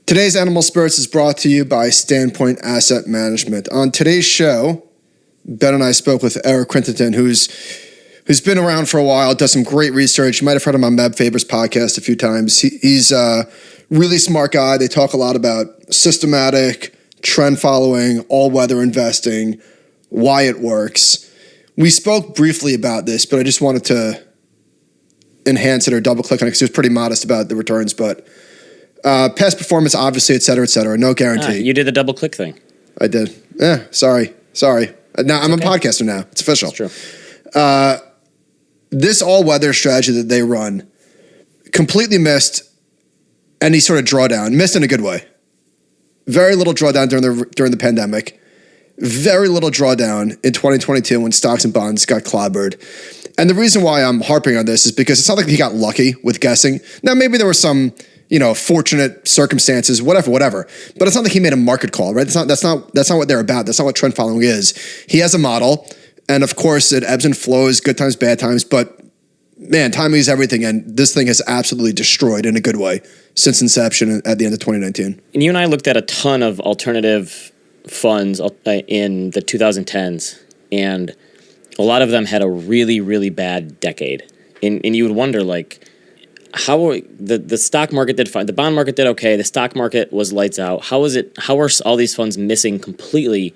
Today's Animal Spirits is brought to you by Standpoint Asset Management. On today's show, Ben and I spoke with Eric Quinterton, who's been around for a while, does some great research. You might have heard him on Meb Faber's podcast a few times. He's a really smart guy. They talk a lot about systematic, trend following, all-weather investing, why it works. We spoke briefly about this, but I just wanted to enhance it or double-click on it because he was pretty modest about the returns, but past performance, obviously, et cetera, no guarantee. You did the double click thing. I did. Sorry. Now I'm a podcaster now. It's official. That's true. This all-weather strategy that they run completely missed any sort of drawdown. Missed in a good way. Very little drawdown during the pandemic. Very little drawdown in 2022 when stocks and bonds got clobbered. And the reason why I'm harping on this is because it's not like he got lucky with guessing. Now, maybe there were some fortunate circumstances, whatever. But it's not like he made a market call, right? That's not what they're about. That's not what trend following is. He has a model, and of course it ebbs and flows, good times, bad times. But man, timing is everything, and this thing has absolutely destroyed in a good way since inception at the end of 2019. And you and I looked at a ton of alternative funds in the 2010s, and a lot of them had a really, really bad decade. And you would wonder, how the stock market did fine, the bond market did okay, the stock market was lights out. How are all these funds missing completely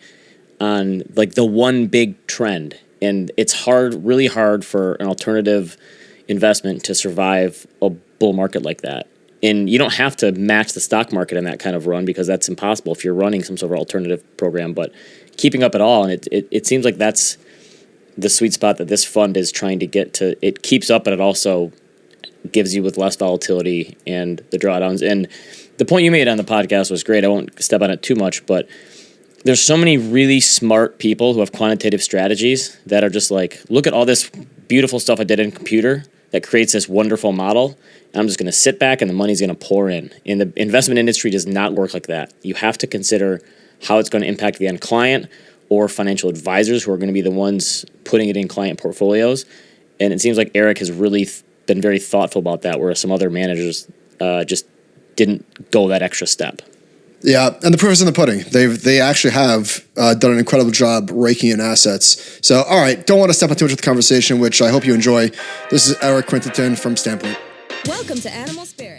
on the one big trend? And it's really hard for an alternative investment to survive a bull market like that. And you don't have to match the stock market in that kind of run because that's impossible if you're running some sort of alternative program. But keeping up at all, and it seems like that's the sweet spot that this fund is trying to get to. It keeps up, but it also gives you with less volatility and the drawdowns. And the point you made on the podcast was great. I won't step on it too much, but there's so many really smart people who have quantitative strategies that are just look at all this beautiful stuff I did in computer that creates this wonderful model. And I'm just going to sit back and the money's going to pour in. And the investment industry does not work like that. You have to consider how it's going to impact the end client or financial advisors who are going to be the ones putting it in client portfolios. And it seems like Eric has really been very thoughtful about that, whereas some other managers just didn't go that extra step. Yeah, and the proof is in the pudding. They actually have done an incredible job raking in assets. So, all right, don't want to step on too much of the conversation, which I hope you enjoy. This is Eric Quinterton from Standpoint. Welcome to Animal Spirits.